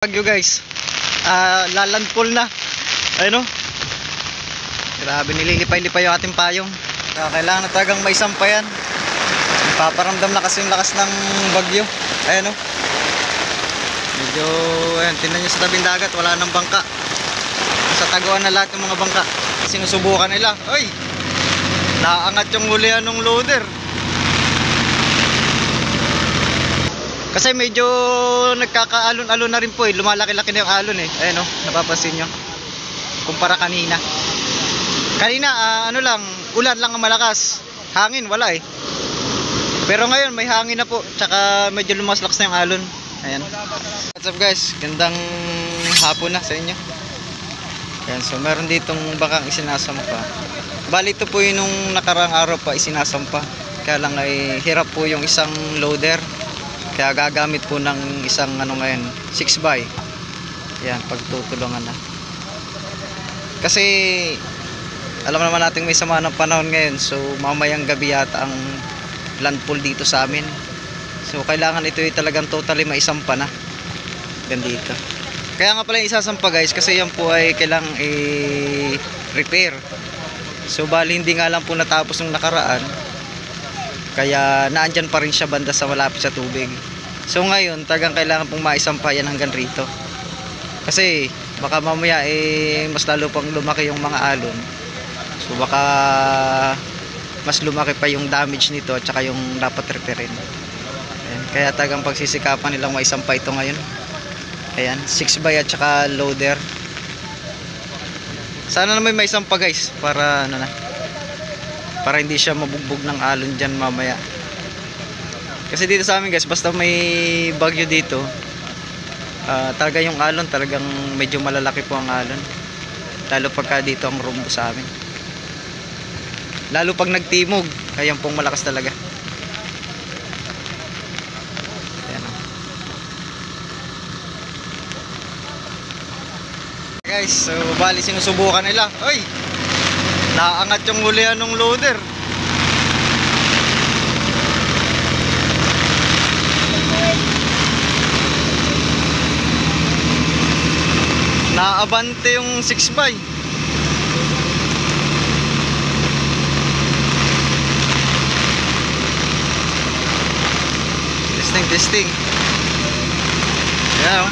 Bagyo guys, lalandfall na. Ayun o, grabe, nililipay-lipay yung ating payong. Kailangan na talagang may sampayan. Paparamdam na kasi yung lakas ng bagyo. Ayun o, medyo, ayan, tingnan nyo sa tabing dagat, wala nang bangka. Sa taguan na lahat ng mga bangka. Sinusubukan nila, ay, naangat yung hulihan ng loader. Kasi medyo nagkakaalon-alon na rin po eh. Lumalaki-laki na yung alon eh. Ayan o, napapansin nyo. Kumpara kanina. Kanina, ano lang, ulan lang ang malakas. Hangin, wala eh. Pero ngayon, may hangin na po. Tsaka medyo lumaslakas na yung alon. Ayan. What's up guys? Gandang hapon na sa inyo. Ayan, so meron ditong bakang isinasampa. Bali ito po yung nung nakarang araw pa isinasampa. Kaya lang ay hirap po yung isang loader. Kaya gagamit po ng isang ano ngayon, 6x. Yan, pagtutulungan na. Kasi alam naman natin may sama ng panahon ngayon. So mamayang gabi yata ang landfall dito sa amin. So kailangan ito ay talagang totally maisampa na. Gandito. Kaya nga pala yung isasampa guys, kasi yan po ay kailangang i-repair. So bali hindi nga lang po natapos ng nakaraan. Kaya naandyan pa rin siya banda sa malapit sa tubig. So ngayon talagang kailangan pong maisampayan hanggang rito. Kasi baka mamaya mas lalo pang lumaki yung mga alon. So baka mas lumaki pa yung damage nito at saka yung dapat repairin. Ayan. Kaya talagang pagsisikapan nilang maisampa ito ngayon. Ayan, 6x at saka loader. Sana naman may maisampa guys para ano na, para hindi siya mabugbog ng alon dyan mamaya. Kasi dito sa amin guys, basta may bagyo dito, talaga yung alon, talagang medyo malalaki po ang alon. Lalo pagka dito ang rumbo sa amin. Lalo pag nagtimog, kaya pong malakas talaga. Ayan o. Guys, so bali sinusubukan nila. Ay! Naangat yung hulihan ng loader. Naabante yung 6x. Testing. Ayan o.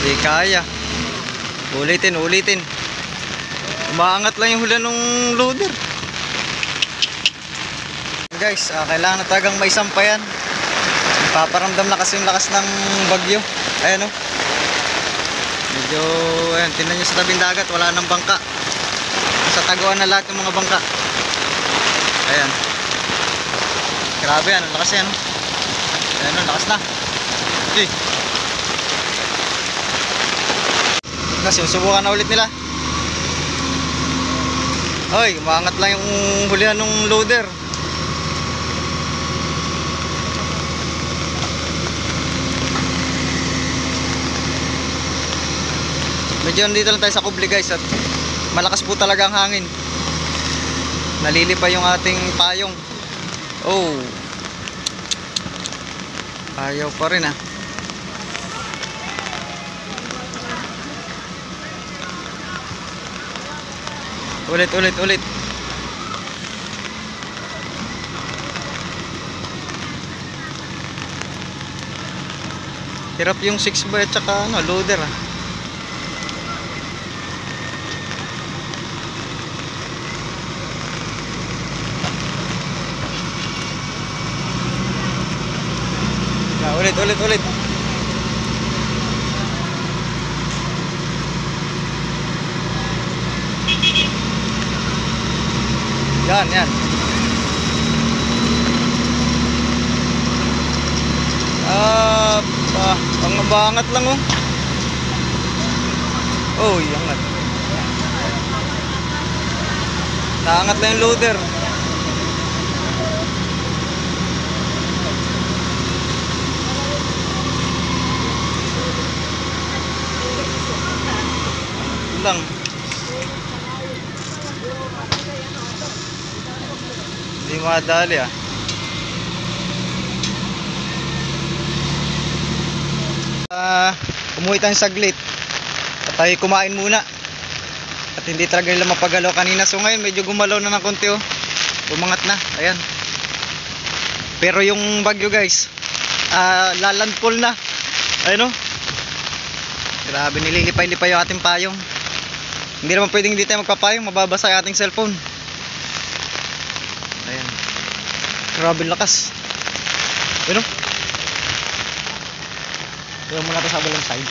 Hindi kaya. Ulitin. Umaangat lang yung hula ng loader. Guys, kailangan na talagang may sampayan. Paparamdam na kasi yung lakas ng bagyo. Ayan o. Medyo, ayan, tingnan nyo sa tabing dagat, wala nang bangka. Sa taguan na lahat ng mga bangka. Ayan. Grabe yan, ang lakas yan. Ayan o, lakas na. Okay. Kasi subukan na ulit nila. Hoy, umangat lang yung hulihan ng loader. Medyo nandito lang tayo sa Kubli guys, at malakas po talaga ang hangin. Nalilipay yung ating payong. Oh, ayaw pa rin ah. Ulit. Hirap yung 6x at saka ano, loader ah. Ulit. Yan. Ang mabangat lang oh. Oh, yangat. Naangat lang yung loader. lang. Hindi madali ah. Umuwi tayong saglit at tayo kumain muna. At hindi talaga nila mapagalaw kanina. So ngayon medyo gumalaw na ng konti oh. Umangat na. Ayan. Pero yung bagyo guys, lalandfall na. Ayun oh. Grabe, nililipay-lipay yung ating payong. Hindi naman pwedeng hindi tayo magpapayong, mababasa yung ating cellphone. Ayan. Grabe lakas. Ayun oh. Kaya muna ito sa balang side.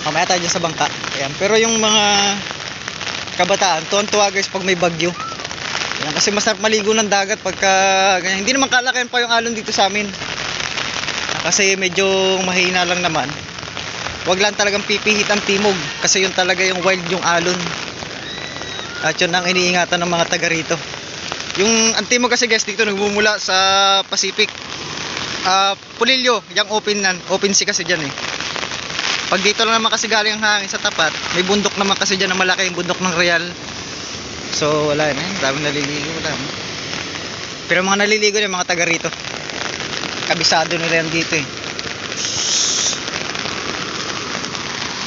Mamaya tayo dyan sa bangka. Ayan. Pero yung mga kabataan, tuwan-tuwa guys pag may bagyo. Ayan. Kasi masarap maligo ng dagat pagka ganyan. Hindi naman kalakayan pa yung alon dito sa amin. Kasi medyo mahina lang naman. Wag lang talagang pipihit ang timog. Kasi yun talaga yung wild yung alon. At yun ang iniingatan ng mga taga rito. Yung ang timog kasi guys dito nagmumula sa Pacific. Pulilyo, yung open sea kasi dyan eh. Pag dito lang naman kasi galing ang hangin sa tapat, may bundok naman kasi dyan na malaki, yung bundok ng Real. So wala yun eh, daming naliligo lang. Pero mga naliligo yung mga taga rito. Kabisado nila yan dito eh.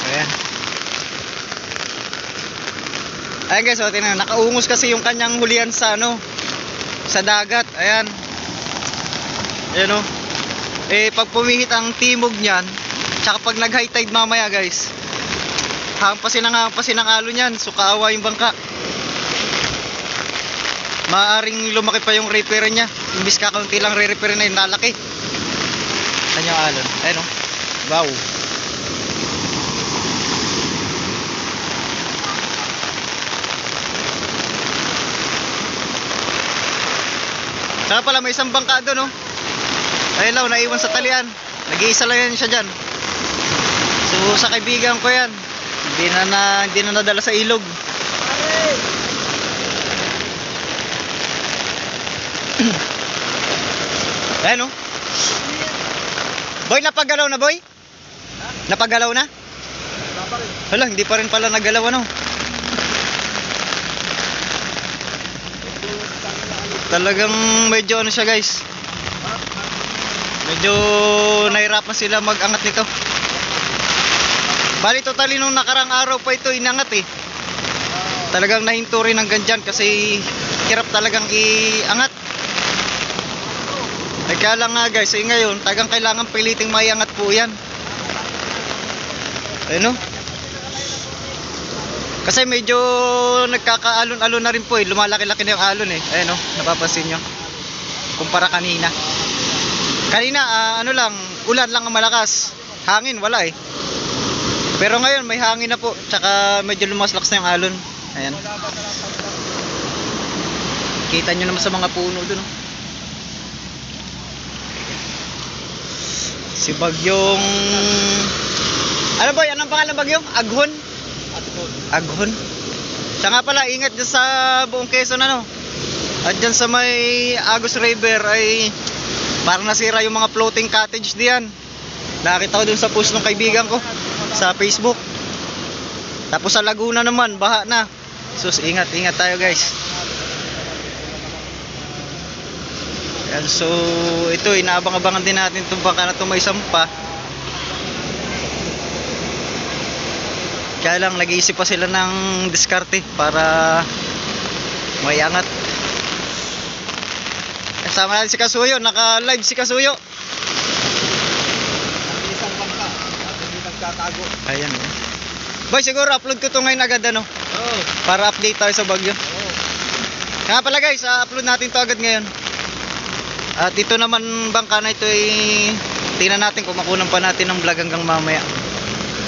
Ayan. Ayan guys, so tingnan, nakaungos kasi yung kanyang hulihan sa ano, sa dagat. Ayan. Ayan o. Pag pumihit ang timog niyan, tsaka pag nag high tide mamaya guys, hampasin ang alon niyan, so kaawa yung bangka. Maaring lumaki pa yung repair niya. Imbis kakaunti lang re-repair na yun, lalaki. Ayan yung alon. Ayan o. Wow. Saka pala may isang bangka doon o. Ayun lang, naiwan sa talian. Nag-iisa lang yan siya dyan. So sa kaibigan ko yan, hindi na nadala sa ilog. Ayan o. Boy, napagalaw na boy? Napagalaw na? Hala, hindi pa rin pala nagalaw ano. Talagang medyo ano siya guys, medyo nahirapan sila mag-angat nito. Bali totally nung nakarang araw pa ito inangat eh. Talagang nahinto rin hanggang dyan kasi hirap talagang iangat. Kaya lang nga guys, ngayon tagang kailangan piliting maiangat po yan. Ayun o. Kasi medyo nagkakaalon-alon na rin po eh. Lumalaki-laki na yung alon eh. Ayun o, napapansin nyo. Kumpara kanina. Kanina ano lang, ulan lang ang malakas. Hangin wala eh. Pero ngayon may hangin na po. Tsaka medyo lumaslaks na yung alon. Ayan. Kita nyo naman sa mga puno dun oh. Si Bagyong, ano ba, anong pangalan Bagyong? Aghon? Aghon. Siya nga pala, ingat dyan sa buong Quezon ano. At dyan sa may Agus River ay parang nasira yung mga floating cottage diyan. Nakita ko dun sa post ng kaibigan ko sa Facebook. Tapos sa Laguna naman, baha na. Sus, ingat tayo guys. Yan, so ito inaabang-abangan din natin itong bangka na ito may sampa. Kaya lang nag-iisip pa sila ng diskarte para maiangat. Kasama natin si Kasuyo, naka-live si Kasuyo. Isang bangka at hindi nagtatago. Ayan oh. Boy, siguro upload ko ito ngayon agad ano. Oo. Para update tayo sa bagyo. Oo. Kaya pala guys, upload natin ito agad ngayon. At ito naman bangka na ito ay tingnan natin kung makunan pa natin ng vlog hanggang mamaya.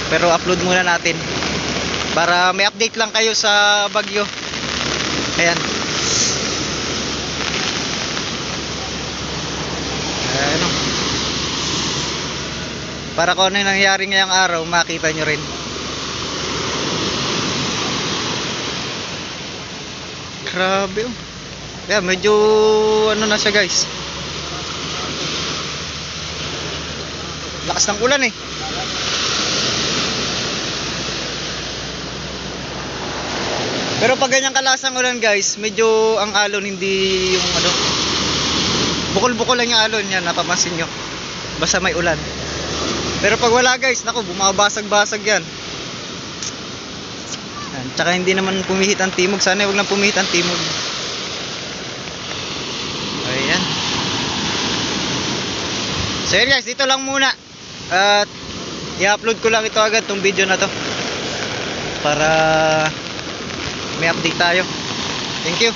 Pero upload muna natin para may update lang kayo sa bagyo. Ayan. Ayan o. Para kung ano yung nangyari ngayong araw, makita nyo rin. Grabe oh. Kaya medyo ano na siya guys. Lakas ng ulan eh. Pero pag ganyang kalasang ulan guys, medyo ang alon hindi yung ano, bukol-bukol lang yung alon yan, napapansin nyo. Basta may ulan. Pero pag wala guys, naku, bumabasag-basag yan. Yan. Tsaka hindi naman pumihit ang timog. Sana huwag lang pumihit ang timog. Ayan. So yun guys, dito lang muna. At i-upload ko lang ito agad, tong video na to, para may update tayo. Thank you.